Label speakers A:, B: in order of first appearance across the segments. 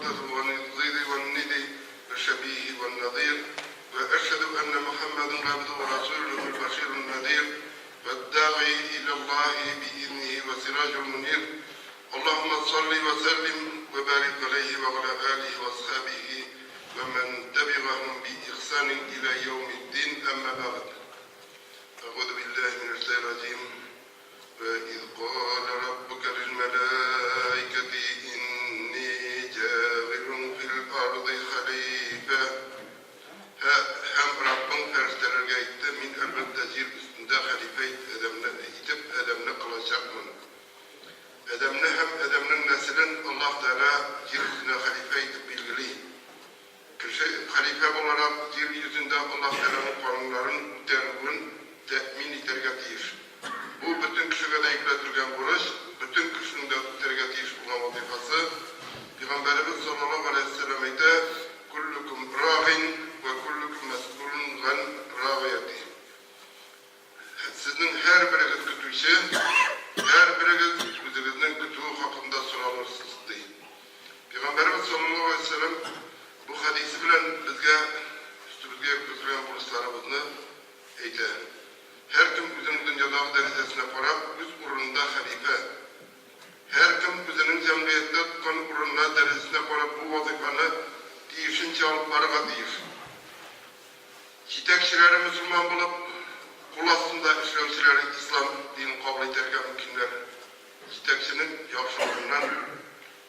A: والنظير والندي والشبيه والنظير وأشهد أن محمدا عبده ورسوله البشير النذير والداعي إلى الله بإذنه وسراج المنير اللهم صل وسلم وبارك عليه وعلى آله وأصحابه ومن تبعهم بإحسان إلى يوم الدين أما بعد أعوذ بالله من الشيطان الرجيم وإذ قال ربك للملائكة إني جاعل في الأرض خليفة hem Rabbim feriştelerge aytti min elbette yer üstünde halifeyt edemne kılacakmın. Edemne hem edemnin neslin Allah Teala yer yüzüne halifeyt bilgili. Kişi halife olarak yer yüzünde Allah Teala'nın kanunların terörün temin itergatiyiz. Bu bütün kişiye de yükletirgen buruş, bütün kişinin de itergatiyiz olan vazifası. Peygamberimiz sallallahu aleyhi ve sellem ayette kullukum râin ve kullukum mes'ulun an râiyeti. Sizin her biriniz kütüyse, her biriniz özünüzün kütüğü hakkında soralırsınız diye. Peygamberimiz sallallahu aleyhi ve sellem bu hadisi bilen bizge üstümüzge götürgen burçlarımızı eyle. Her kim özünün dünyadaki derecesine karab, üz urununda halife. Her kim özünün cemiyette tutan urununa derecesine karab bu vazifanı deyişince alıp barıga deyir. Yetekçileri Müslüman bulup, kul aslında işlevçileri İslam dini kabul ederken mümkünler. Yetekçinin yapışlarından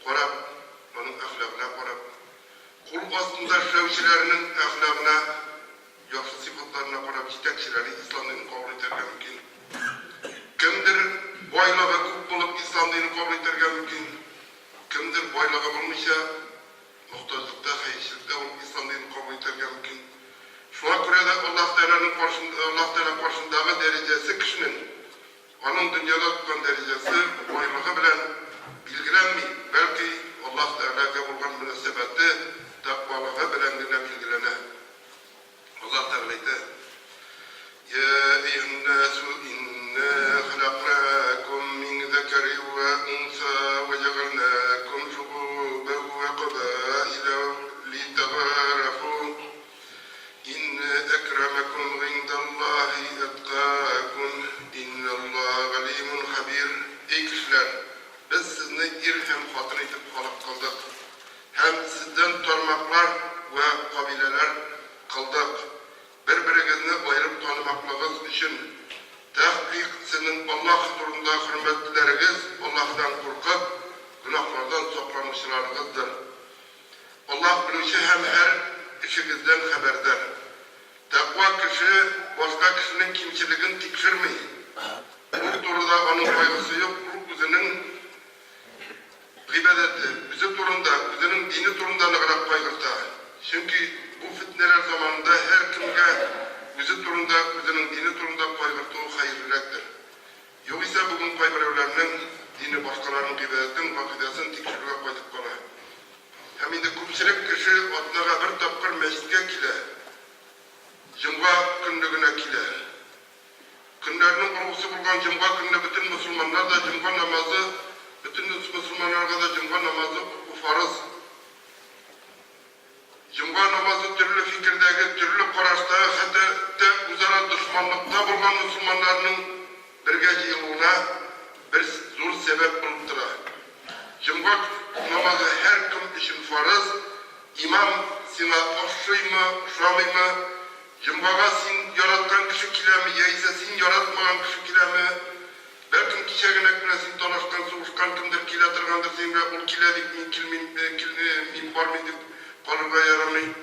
A: korab, onun ahlakına korab. Kul aslında işlevçilerinin ahlakına, yapış sıfatlarına korab, yetekçileri İslam dini kabul ederken mümkün. Kimdir boylağı kup bulup İslam dini kabul ederken mümkün. Kimdir boylağı bulmuşsa, muhtaçlıkta, hayışlıkta olup İslam dini kabul ederken mümkün. Şuna göre de Allah Teala'nın karşısındaki derecesi kişinin, onun dünyada tutan derecesi boyluğu bilen bilgilenmiyor. Belki Allah Teala'ya bulgan münasebette takvalığı bilenliğine bilgilene. Allah Teala'ydı. Ya eyyünnâsû innâ halaknâkum min zekeri ve unsâ ve cegalnâkum şubûben ve qabâile litagârafû. İnne ekremekum indallahi etqâkum. İnnallâhe alîmun habîr. Ey kişiler, biz sizni hem hatun edip halk kıldık. Hem sizden tormaklar ve kabileler kıldık. Birbirinizni ayırıp tanımaklığınız için tahkik sizin Allah huzurunda hürmetlileriniz Allah'tan korkup günahlardan saklanmışlarınızdır. Allah bilişi hem her işinizden haberdar. Takva kişi başka kişinin kimçiliğini tikşirmeyin. Bu turda onun kaygısı yok. Bu özünün gıybedeti, bizi turunda, özünün dini turunda ne kadar kaygırta. Çünkü bu fitneler zamanında her kimge özü turunda, özünün dini turunda kaygırtığı hayırlıktır. Yoksa bugün kaybırevlerinin dini başkalarının gıybedetinin vakidesini tikşirliğe koyduk bana. Hem de küpçilik kişi otnağa bir tapkır mescide kile, Cuma günlüğüne kile. Günlerinin kurgusu bulgan Cuma gününe bütün Müslümanlar da Cuma namazı, bütün Müslümanlarda da Cuma namazı bu farız. Cuma namazı türlü fikirdeki, türlü karaşta, hatta uzara düşmanlıkta bulgan Müslümanların birge yığılığına bir zor sebep bulup durar. Cuma namazı her kim için farız, imam sana aşıyma, şamıyma, Cuma'ga sin yaratkan kişi kilemi, yaysa sin yaratmayan kişi kilemi, belki kişegenek bile sin dolaşkan, soğuşkan kimdir kilatırgandır sin ve ol kiledik min var mıydı kalırga yaramayın.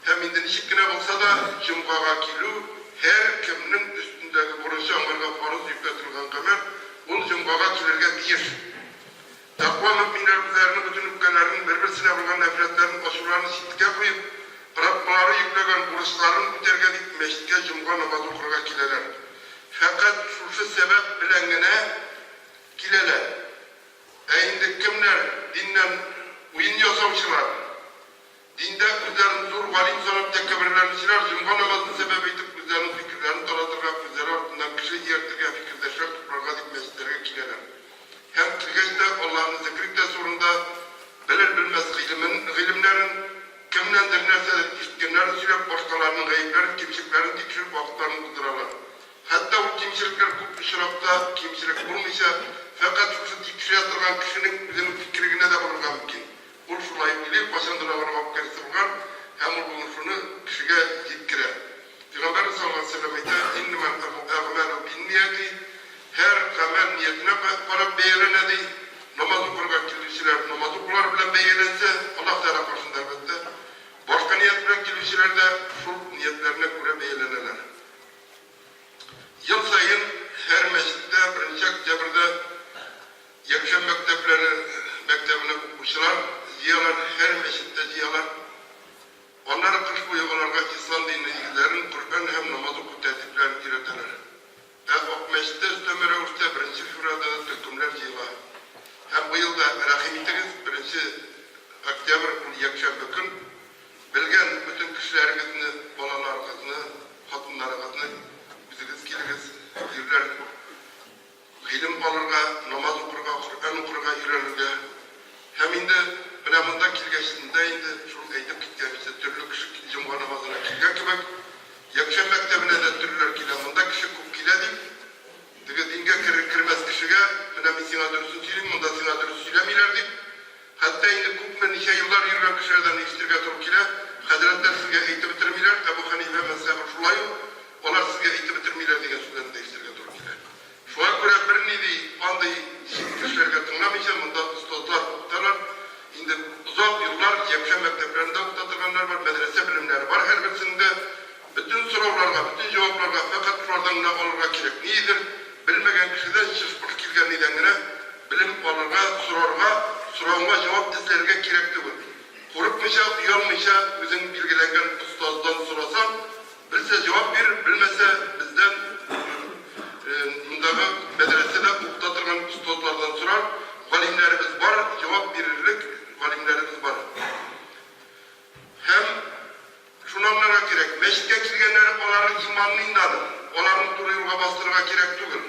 A: Hem indi nişikine olsa da Cuma'ga kilu, her kiminin üstündeki burası amarga farız yükletilgan kamer, ol Cuma'ga kilerge bir. Takva müminler üzerine bütün ülkelerin birbirine bulgan nefretlerin aşırılarını şiddete koyup, Rabları yüklegen burçların mütergedik meştike Cum'a namazı okurga kileler. Fakat şu sebep bilengine kileler. Eyinde kimler dinden uyun yasavçılar, dinde üzerine zor valim sanıp tekebirlenmişler, Cum'a namazının sebebi edip üzerinin fikirlerini dolatırga, üzeri altından kişi yertirge fikirdeşler, tutarga dik meştike kileler. Hem kilgeçte Allah'ın zikrikte sorunda bilir bilmez bitkenlerini söyleyip başkalarının gayiplerini, kimçiliklerini tekşirip vakıtlarını kıldırarlar. Hatta o kimçilikler көп uçurapta, kimçilik bulmaysa, fakat şu tekşire yatırgan kişinin özünün fikrine de bulurgan mümkün. Bu şulay bilip, başandına varmak kerisi bulgan, hem o şunu kişiye yetkirer. Peygamber sallallahu aleyhi ve sellem ayta, "İnnemen a'malu binniyati", her amel niyetine para beğeniledi. Namazı kılgan kişiler namazı kılar bilen beğenilse Allah Teala karşısında elbette. Başka niyet bilen kişiler de şu niyetlerine göre beğenilirler. Yıl sayın her mescitte, birinci Oktyabr'da yakşam mektebine okuşular, ziyalar, her mescitte ziyalar. Onları kış boyu onlarga İslam dinini ilgilerin, Kur'an hem namaz oku tertiplerini öğretirler. O mescitte üstemere usta birinci şurada da tükümler ziyalar. Hem bu yılda rahim itiniz, birinci Oktябr yakşam bakın, bilgen bütün kişilerimizini, balalarımızını, hatunlarımızını, bizimiz kilimiz, yürürler. İlim alırga, namaz okurga, Kur'an okurga yürürlüge. Hem indi, bınamında kilgeçinde indi, şu eğitip gitkenizde türlü kişi cumğa namazına kilgen kibek. Yakşam mektebine de türlüler kilemunda kişi kup kiledik. Dige dinge kirmez kişiye, bınamı sina dürüsün söyleyeyim, bunda sina dürüsün söylemilerdik. Hatta indi kup ve nice yıllar yürüyen kişilerden istirge turup kile, Hazretler sizge eğitim bitirmiler, Ebu Hanife mezhebi şulayı, onlar sizge eğitim bitirmiler diye sözlerini değiştirge turup kile. Şu an göre bir neydi, andı kişilerge tınlamayacağım, bunda ustadlar okutalar. Indi uzak yıllar yakşam mekteplerinde okutatırganlar var, medrese bilimleri var. Her birisinde bütün sorularga, bütün cevaplarga fakat şuradan ne olurga gerek. Neyidir? Bilmegen kişiden şişpırt kilgen nedengine bilim olurga, sorarga cevap izlerge gerekti bu. Korkmaysa, uyalmaysa, özün bilgilengen ustazdan sorasan, bilse cevap verir, bilmese bizden bundağı medresede okutatırgan ustazlardan sorar. Valimlerimiz var, cevap verirlik valimlerimiz var. Hem şunanlara gerek, meşitke kirgenler onların imanını inanır, onların duruyuğa bastırığa gerek değil.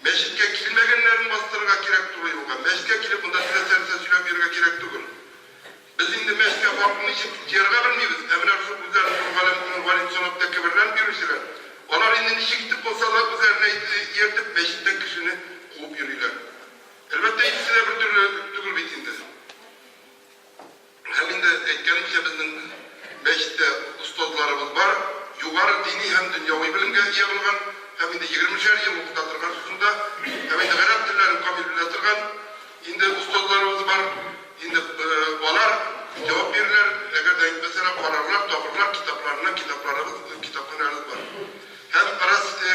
A: Meşitke kilmegenlerin bastırığa gerek duruyuğa, meşitke kilip bunda serse söyleyip yürüge gerek değil. Biz şimdi meşitke farkını için yerine bilmeyiz. Emre şu güzel valim sonunda kibirlen görüşürler. Onlar indi işi gidip olsa da üzerine yertip meşitten kişini kovup yürüyorlar. Elbette ikisi de bir türlü tükür bitindi. Hem de etkenimse bizim meşitte ustadlarımız var. Yukarı dini hem dünyavi bilimge iyi bulgan, hem de 20'şer yıl okutatırgan susunda, hem de garip dillerin kamil bilatırgan, indi ustadlarımız var. Indi olar cevap verirler, eğer de mesela pararlar, topurlar kitaplarımız var. Hem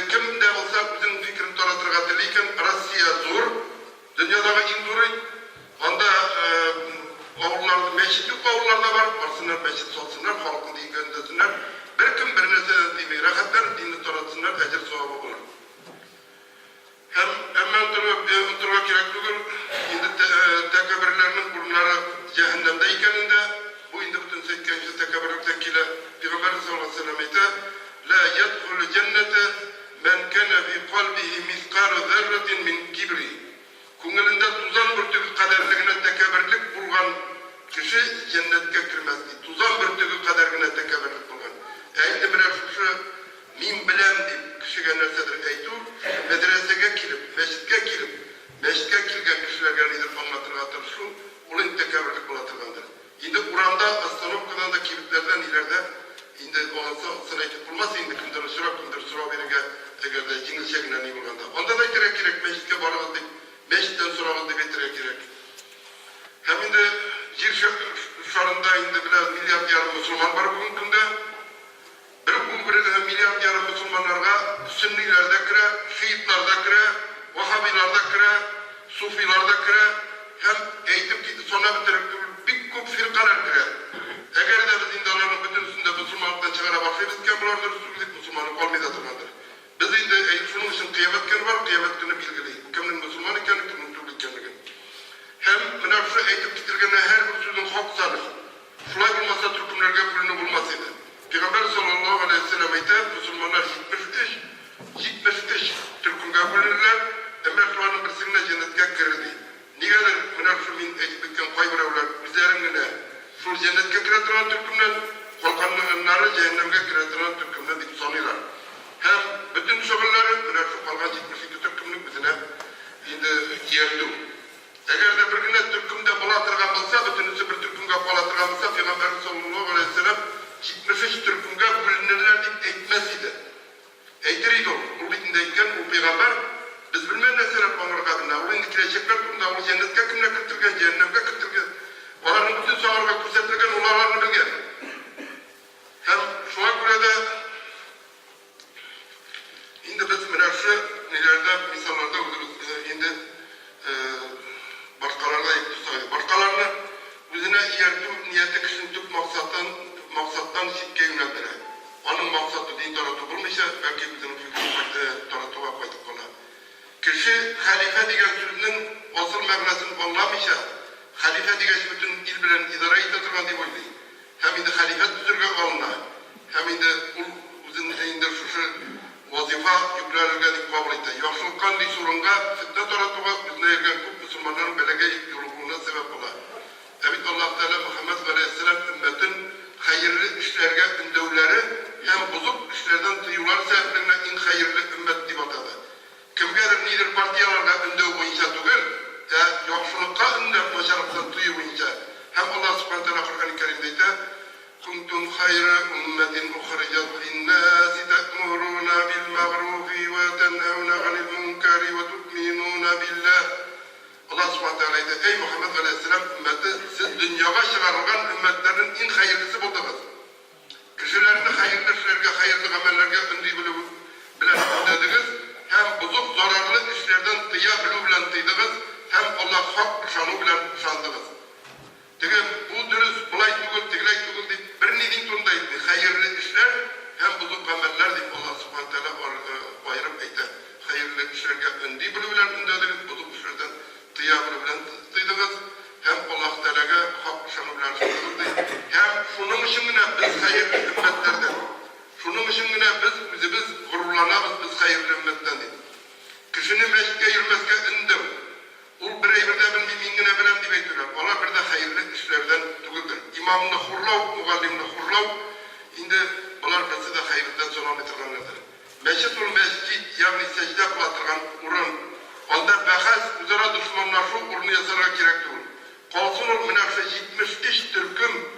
A: kim de olsa bizim fikrini taratırga diliyken, Rusya zor, dünyadaki en zoru, onda oğullarda, meşitlik oğullarda var, varsınlar, meşit olsunlar, halkın deyin göndersinler, bir kim birine seden demeyi rahatlar, dinini taratsınlar, ecir sevabı olur. Hem hemen durga gerek bugün, indi tekabirlerinin burunları cehennemde ikeninde, bu indi bütün sekkenci tekabirliktekiyle Peygamber sallallahu aleyhi ve sellem ite, la yedhulü cennete men kene fi kalbihi miskalu zerretin min kibri. Kungelinde tuzan bürtüğü kaderliğine tekabirlik bulgan kişi cennetke girmezdi. Tuzan bürtüğü kaderliğine tekabirlik bulgan. Eğildi birer şu min bilem deyip kişiye nersedir eytu, medresege kilip, meşitke kilgen kişilerge nedir anlatırgatır şu, olun tekabirlik bulatırgandır. Şimdi Kur'an'da Astanovka'dan da kiliplerden ileride, şimdi o sırayket bulmazsa şimdi kimdir sıra verige eğer de İngilizce'yle ne bulganda. Onda da gerek meşitke varıldık. Meşitten sorağında getire gerek. Hem de yer şarında indi biraz milyar yarım Müslüman var bugün günde. Bir milyar yarım Müslümanlarga Sünnilerde kire, Şiitlerde kire, Vahabilarda kire, Sufilarda kire, hem eğitip gitti sonra bitirip bir kup firkalar kire. Eğer de biz indaların bütün üstünde Müslümanlıktan çıkara bakıyoruzken bunlardır Müslümanlık olmayacak durumdadır. Biz indi şunun için kıyamet günü var, kıyamet günü bilgiliyiz. Kiminin Müslüman iken, kiminin Türk ikenliğin. Hem münafısı eğitip bitirgene her bir sözün hak sanır. Şulay bulmasa Türkümlerge pülünü bulmasıydı. Peygamber sallallahu aleyhi ve sellem ite Müslümanlar 70 Türkümge pülünürler. Emre şuanın birisine cennetke girildi. Nigedir münafısı min eğitip bitken koy bırakırlar. Bizlerin şu cennetke gireturan Türkümler kolkanlarını cehennemge kiretilen Türkümle dik sanıyorlar. Hem bütün şoğulları buna şu kalgan 72 Türkümlük bizine indi yerdi. Eğer de bir güne Türkümde bulatırgan olsa, bütünüsü bir Türkümge bulatırgan olsa, Peygamber sallallahu aleyhi ve sellem 73 Türkümge bölünürler deyip etmez idi. Eytiriydi o. Bu bitindeyken o Peygamber biz bilmeyen ne sebep onlara kadına. O indi kireçekler durumda, o cennetke kimle kırtırgen, cehennemge kırtırgen. Onların bütün sağırga kürsettirgen, onlarını bilgen. Hem şuna göre de şimdi biz şu nelerde misallarda şimdi başkalarına ektusaydı. Başkalarını bizine yerdim niyeti kişinin tüm maksattan şikke yöneldiler. Onun maksatı din tarafı bulmuşsa belki bizim fikri tarafı koyduk ona. Kişi halife diyen sözünün asıl mevlasını anlamışsa, halife diyen bütün il bilen idare ettirgen diye oydu. Hem de halife düzürge alına, hem de uzun eyinde şu vazifa yüklenilgenik kabul etti. Yaxşılıkkan di sorunga fitne tarafı bizne ergen kup Müslümanların belege yolculuğuna sebep ola. Evet Allah Teala Muhammed Aleyhisselam ümmetin hayırlı işlerge ündevleri hem bozuk işlerden tıyular sebeplerine in hayırlı ümmet diye atadı. Kimgedir nidir partiyalarga ündev boyunca tugul, yaxşılıkka ündev başarıktan tıyı boyunca hem Allah Subhanahu Teala Kur'an-ı Kerim'de كنتم خير أمة أخرجت للناس تأمرون بالمعروف وتنهون عن المنكر وتؤمنون بالله. Allah subhanahu teala ey Muhammed Aleyhisselam ümmeti siz dünyaya çıkarılgan ümmetlerin en hayırlısı buldunuz. Kişilerini hayırlı işlerge, hayırlı amellerge ündü bilen öndediniz. Hem bozuk zararlı işlerden tıya bilu bilen tıydınız. Hem Allah hak şanı bilen şandınız. Degen bu dürüst, bulay tugul, tiglay tugul deyip bir nidin turundaydı. Hayırlı işler hem bozuk ameller deyip Allah subhanahu teala ayırıp eyte. Hayırlı işlerge öndü bilu bilen öndediniz. Bozuk işlerden tıya bilu bilen tıydınız. Hem Allah teala'ga hak şanı bilen şandınız deyip. Hem şunun için yine biz hayırlı ümmetlerden. Şunun için yine biz gururlanamız biz hayırlı ümmetten deyip. Kişinin meşke yürümezke indim. Ul birey birde bilmeyim ingine bilen deyip eytiyorlar. Ona bir de hayırlı işlerden tuguldur. İmamını hurlav, mugallimini hurlav. Şimdi bunlar birisi de hayırlıdan sonra bitirganlardır. Meşit ol mescid, yani secde kılatırgan urun. Onda bahas üzere düşmanlar şu urunu yazarga gerek değil. Kalsın ol münakşa 73 Türk'üm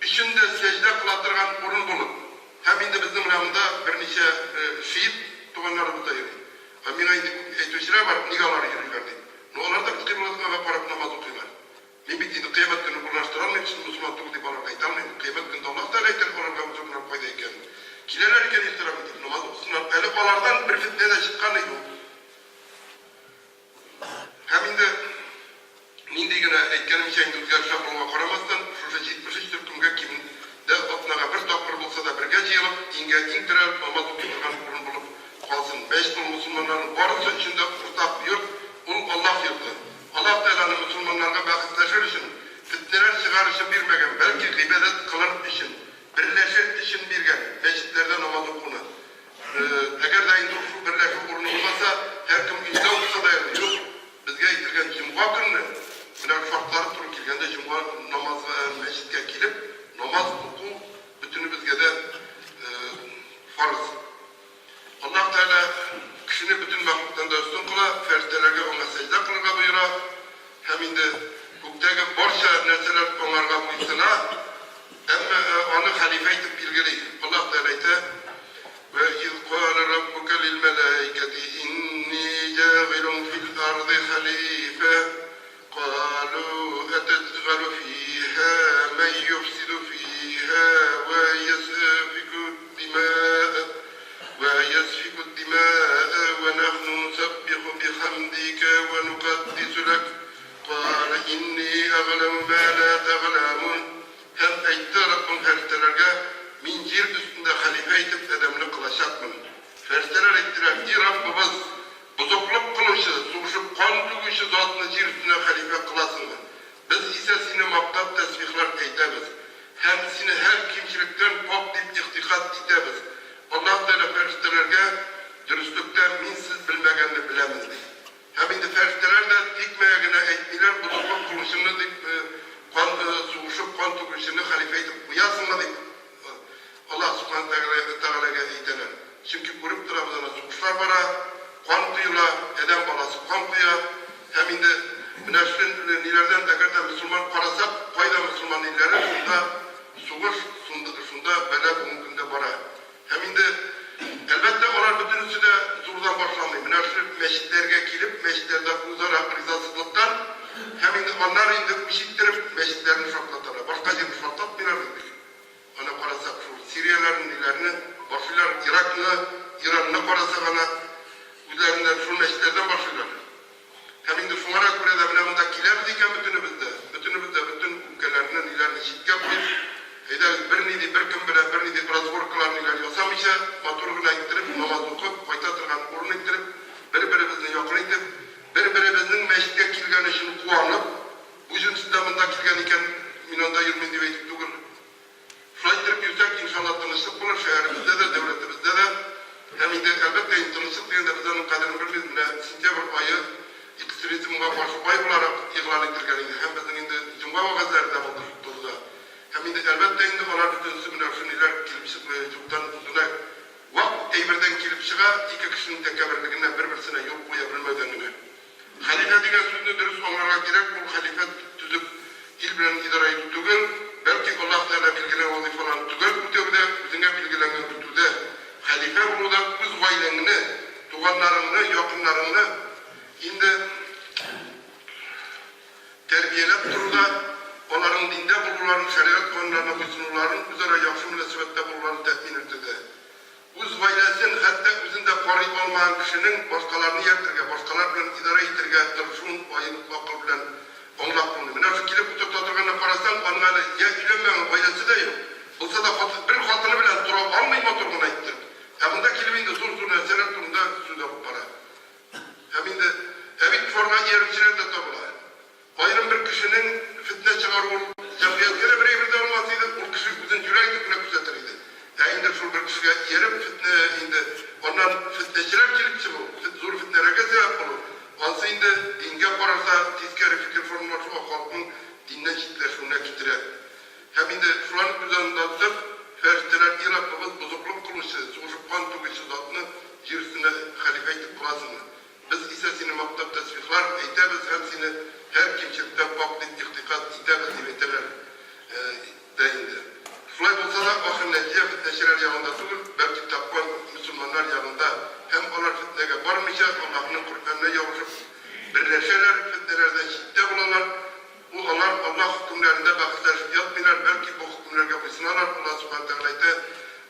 A: içinde secde kılatırgan urun bulup. Hem indi bizim ramda bir nice şehit tuğanları buradaydı. Amina indi eytüşler var, nigaları yürüyorlardı. Onlar da kıymetine ve parap namaz okuyorlar. Ben bittiğinde kıymet günü kurlaştıran için Müslüman tuğu deyip alarga itamlayın. Kıymet günü Allah da reykler olarga Müslümanlar koydayken. Kilelerken ihtiram edip namaz okusunlar. Eli olardan bir fitneye de çıkkanıydı. Hem indi yine etkenim şeyin düzgar şapılma koramazdan şu 73 Türk'ümge kimin de otnaga bir topur bulsa da bir gece yılıp inge intirer namaz okuyorlar kurun bulup kalsın. Beş yıl Müslümanların varısı içinde kurtak yurt Allah yurdu. Allah Teala'nın Müslümanlarga bakıtlaşır için, fitneler çıkar için birmegen, belki gıybet kılır için, birleşir için birgen, meçhitlerde namaz okunu. Eğer de indi şu birleşir urunu olmasa, her kim indi olsa da yerdi. Yok, bizge itirgen cumğa günü, bunlar şartları turu kilgende cumğa namaz meçhitke kilip, namaz oku, bütünü bizge de farz. Allah Teala kişini bütün mahluktan da üstün kıla, feriştelerge ona secde kılırga buyura. Hem indi huktaki borça nerseler onlarga buyurtuna, ama onu halife etip bilgili. Allah Teala ite ve iz kâle rabbuke lil melâiketi inni câgilun fil ardı halife kâlu etetgalu fîhâ men yufsidu fîhâ ve yesfiku dimâ'a ويسفك الدماء ونحن نسبح بحمدك ونقدس لك قال إني أعلم ما لا تعلمون hem eyttarapın feriştelerge min yer üstünde halife etip edemli kılaşatmın. Ferişteler ettiler ki Rabbimiz bozukluk kılışı, suğuşup kan tügüşü zatını yer üstüne halife kılasın mı? Biz ise seni maktap tesbihler eytemiz. Hem seni her kimçilikten pok deyip ihtikat etemiz. Allah Teala feriştelerge dürüstlükten minsiz bilmegenini bilemiz deyip. Hem indi ferişteler de dikmeyegine eytmiler bozukluk kılışını deyip suğuşup kan tügüşünü halife edip uyasın mı deyip Allah subhanahu teala'ya eyteler. Çünkü kurup tarafından suçlar bara, kan duyula, eden balası kan duya. Hem indi Müneşrin ileriden eğer Müslüman parasak, fayda Müslüman ileri şunda bela mümkünde bara. Hem indi elbette onlar bütünüsü de zordan başlamıyor. Müneşrin meşitlerine gelip, meşitlerde uzara rızasızlıktan hem indi onlar indi işittirip meşitlerini şoklatarlar. Başka bir şoklatmıyorlar. Ona parasak şu Siriyaların ilerini, başlıyorlar Irak'ını, İran'ını parasak ana üzerinden şu meşitlerden başlıyorlar. Hem indi şunlara göre de bilemizdekiler diyken bütünümüzde bütün ülkelerinin ilerini şitke koyup bir nidi bir gün bile bir nidi transportlarını ileri yasamışa motoruna ittirip namaz okup fayda tırgan urunu ittirip birbirimizni yakın itip birbirimizin meşitke kilgen işini kuanıp bu jün sisteminde kilgen iken minonda 20 diye itip dugul şurayı ittirip yüksek inşallah tanışık bulur şehrimizde de devletimizde de hem indi elbette tanışık diye de bizden kaderin birbirine Sintebar ayı İktirizmga karşı bay olarak ilan ettirgeniydi. Hem bizim indi Cumhur Vakazları da buldu. Hem indi elbette indi onlar bütün sümünler kilipsik mevcuttan uzuna vakt eyberden kilipsiga iki kişinin tekabirliğine birbirine yol koyabilmedenine. Halife diyen sözünü dürüst onlara gerek bu halife tüzüp il bilen idarayı tutuyor. Belki Allah Teala bilgilen vazifalarını tutuyor. Bu da bizimle bilgilenen tutuda. Halife bunu da öz vaylenini, tuğanlarını, yakınlarını indi terbiyelep dururlar, onların dinde bulurların, şeriat konularına uysunurların, üzere yakşı münasebette bulurların tetmin ettiğinde. Uz vaylesin, hatta üzünde koruyup olmayan kişinin başkalarını yertirge, başkalarla idare ettirge, tırşun, ayılıp akıl bilen onlak bunu. Minarşı kilip tutatırgana parasan, onlarla ya ilenmeyen vaylesi de yok. Olsa da bir hatını bilen durup almayıp oturgana ittirip. Bunda kilibinde sur neseler durumda süde bu para. Hem de evit forma yerçiler de tabula. Ayrım bir kişinin fitne çıkarır, cemiyetine bir olmasıydı, o kişi bizim yüreği tüpüne kuzetiriydi. Yani şu bir kişiye yerip fitne indi, ondan fitneciler kilipçi bu, zor fitnelere sebep olur. Aslında dinge pararsa, tizkeri fikir forması o halkın dinle kitleşimine getirir. Hem de şu an üzerinde tutup, ferişteler Irak'ımız bozukluk kılmışı, soğuşup kan tükücü zatını, cirisine halife edip bulasını. Biz ise seni maktab tasvihlar, eytebiz hem seni her kimçilikten baklit, iktikat, eytebiz eveteler deyindi. Şulay olsa da ahir netice fitneşiler yanında durur, belki takvan Müslümanlar yanında hem onlar fitneye varmışa, Allah'ın Kur'an'ına yavuşup birleşerler, fitnelerden şiddet bulanlar, bu Allah hükümlerinde bakışlar yapmıyorlar, belki bu hükümlerine uysunarlar. Allah subhanahu teala'yı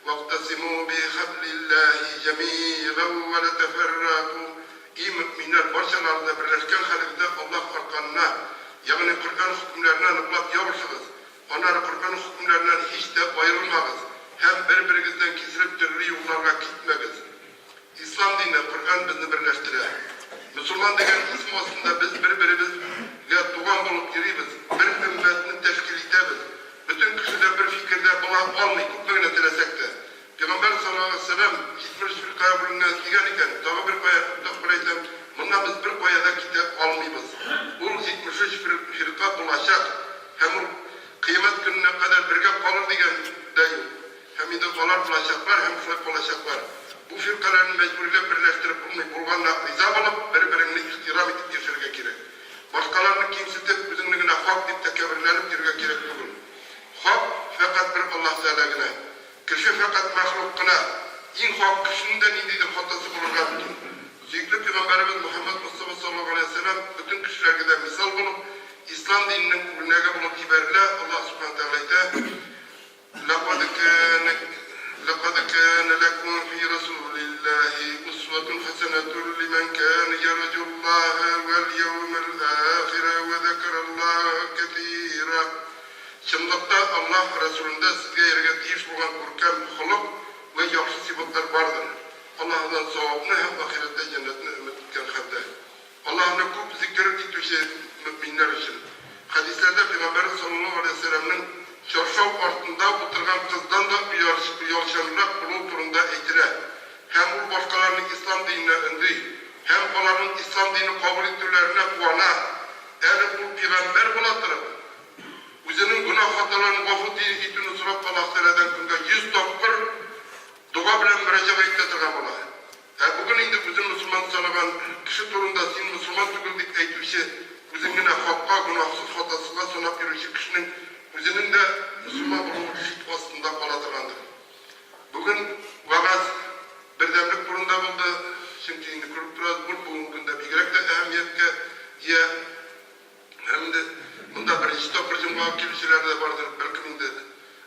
A: وَاقْتَسِمُوا بِحَبْلِ اللّٰهِ جَمِيعًا وَلَا تَفَرَّقُوا İyi müminler barşalarında birleşken halinde Allah arkanına, yani Kur'an hükümlerinden ıplak yavuşsunuz. Onların Kur'an hükümlerinden hiç de ayrılmağız. Hem birbirinizden kesilip türlü yollarına gitmeyiz. İslam dinine Kur'an bizi birleştirir. Müslüman degen ismi aslında biz birbirimizle tuğan bulup yürüyüz. Bir ümmetini teşkil ederiz. Bütün kişiler bir fikirde buna almayıp hükmüne dilesek de. Peygamber sallallahu aleyhi ve sellem 70 firkaya bölünen diyen iken, daha bir kaya tutmayacağım, bundan biz bir kayada kitap almayız. Bu 73 firka bulaşak, hem kıyamet gününe kadar birge kalır diyen değil. Hem de kalar bulaşaklar, hem şöyle bulaşaklar. Bu firkaların mecburiyle birleştirip bulganla riza bulup, birbirini ihtiram edip geçirge gerek. Başkalarını kimsitip, bizimliğine hak deyip tekebirlenip girge gerek bugün. Hak fakat bir Allah Teala'gına. Kişi fakat mahlukuna, in hak kişinin indiği hatası bulurlar bütün. Zikri Peygamberimiz Muhammed Mustafa sallallahu aleyhi ve sellem bütün kişilerine de misal bulup, İslam dininin kulüne bulup iberle Allah subhanahu teala'yı لَقَدْ كَانَ لَكُمْ فِي رَسُولِ اللّٰهِ أُسْوَةٌ حَسَنَةٌ لِمَنْ كَانَ يَرْجُو اللّٰهَ وَالْيَوْمَ الْآخِرَ وَذَكَرَ اللّٰهَ كَثِيرًا. Şımlıkta Allah Resulü'nde sizge yerine deyiş olan Kur'an, huluk ve yakşı sıfatlar vardır. Allah'ın sevabını hem ahirette cennetine ümit etken halde. Allah'ın kub zikir ettiği müminler için. Hadislerde Peygamber sallallahu aleyhi ve sellem'in çarşaf altında oturgan kızdan da yolşanlık buluğu turunda etire. Hem bu başkalarının İslam dinine öndü, hem onların İslam dini kabul ettirlerine kuana, eğer bu peygamber bulatırıp, Üzerinin günah hatalarını gafur itini surap kalaklardan kınga 100 topkır dua bilen müracaat ettirgen bolar. Bugün indi bizim Müslüman sanagan kişi turunda sin Müslüman tügüldük eytüşe üzerine hakka günahsız hatasıga sonap yürüyüşü kişinin üzerinin de Müslüman bulunur fitvasında kalatırandır. Bugün vagaz birdemlik burunda buldu. Şimdi indi kurup duraz bugün günde bir gerek de ehemmiyetke ye hem de bunda birinci topurcun vakilçiler de vardır belki indi.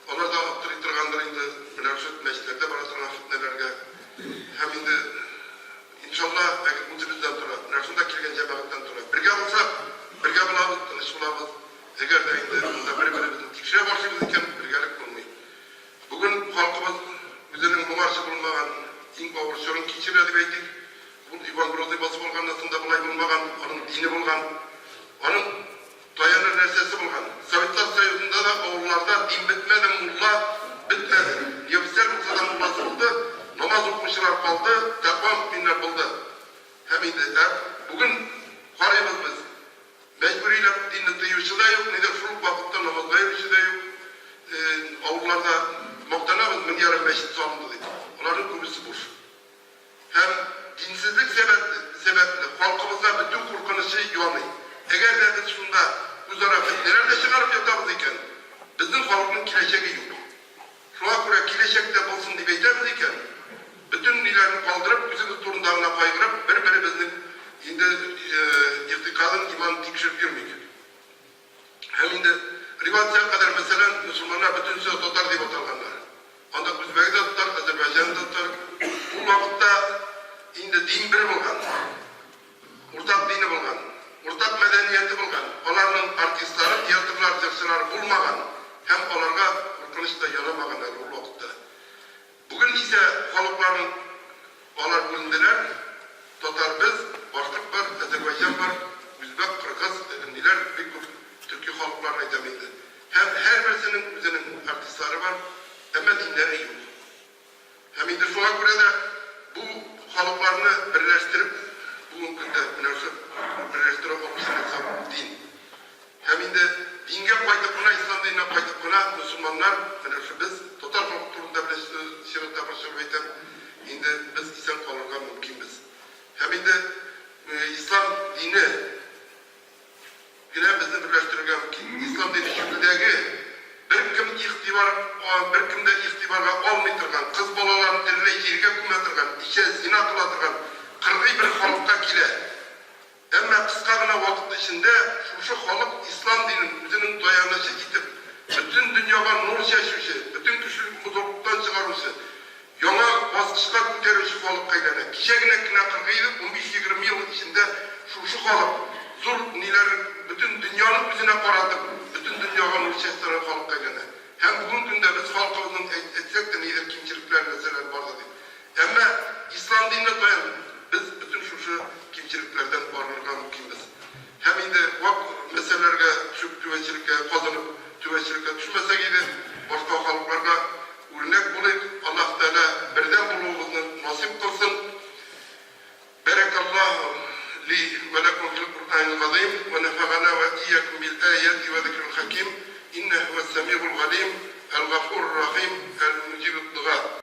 A: Onlar da aptırıktırganlar indi münakşet meşlerde barasına fitnelerge hem indi İnşallah bu bizden sonra, Nersun'da kirgen cemaattan sonra. Birge olsak, birge bulabız, tanış bulabız. Eğer de indi, bunda birimizin tikşire borçumuz iken birgelik bulmayı. Bugün halkımız üzerinin mumarşı bulunmagan, in kooperasyonun keçiredi beydik. Bu İvan Grozny bası bulgan, nasında bulay bulmagan, onun dini bulgan, onun dayanır nersesi bulgan. Sovyetler Soyuzu'nda da oğullarda din bitmedi, mulla bitmedi. Yefisler bulsa da mullası buldu. Namaz okumuşlar kaldı, takva müminler buldu. Hem indi bugün varımız biz. Mecburiyle dinle tıyışı da yok, ne de şuruk vakitte namaz gayırışı da yok. Avrularda muhtemelen min yarım meşit salındı dedi. Onların kubisi boş. Hem dinsizlik sebeple halkımıza bütün korkunuşu yuvanlayın. Eğer de biz şunda bu zarafet nerede çıkarıp yatarız iken bizim halkın kileşeki yok. Şuna göre kileşekte bulsun diye beklemiz iken bütün nilerini kaldırıp, bizim turundağına kaygırıp, birbirimizin indi irtikadın imanı tikşirip yürümeyik. Hem indi rivayetler kadar mesela Müslümanlar bütün söz tutar diye oturganlar. Ancak Üzbek'de tutar, Azerbaycan'da tutar. Bu vakitte indi din biri bulgan. Ortak dini bulgan. Ortak medeniyeti bulgan. Onların artistleri, yaratıklar, zırhçıları bulmagan. Hem onlara korkunçta yanamaganlar bu vakitte. Bugün ise halkların onlar bölündeler, Tatar biz, Başlık var, Azerbaycan var, Üzbek, Kırgız, niler bir Türkiye halklarına etemeydi. Hem her birisinin üzerinin artistleri var, ama dinleri yok. Hem indi şuna göre de bu halklarını birleştirip, bugün günde birleştirip olmuşlar din. Hem indi dinge paydıkına, İslam dinine paydıkına Müslümanlar, biz total halk turunda bile şirkette başarılayken indi biz isen kalırga mümkün biz. Hem indi İslam dini yine bizni birleştirirken mümkün. İslam dini şekildeki bir kim kimde ihtibarga olmaytırgan, kız bolalarını terle yerge kumatırgan, işe zina kılatırgan, kırgı bir halkta kile. Ama kıskagına vakit içinde şu halk İslam dininin üzerinin dayanışı gidip bütün dünyaya nur şaşışı, bütün kişilik muzurluktan çıkarışı, yana baskışlar ko'taruvchi halkka aylanadi. Kechagina kırgıydı, 15-20 yıl içinde şu halk zor niler bütün dünyanın yüzüne karatıp, bütün dünyaya nur şaştıran halkka aylanadi. Hem bugün günde biz halkımızın etsek de nedir kimçilikler meseleler var dedi. Ama İslam dinine dayanır. Biz bütün şu kimçiliklerden varlığa mümkünüz. Hem indi meselelerge düşüp tüveçilikle kazanıp tüveçilikle düşmese gidi başka halklarga örnek bulayıp Allah Teala birden bulduğumuzu nasip kılsın. Berekallahu li ve lekum fil Kur'anil azim ve nefagana ve iyyakum bil ayati ve zikril hakim innehu ves-semi'ul alim el-gafurur rahim el-mucibud du'a.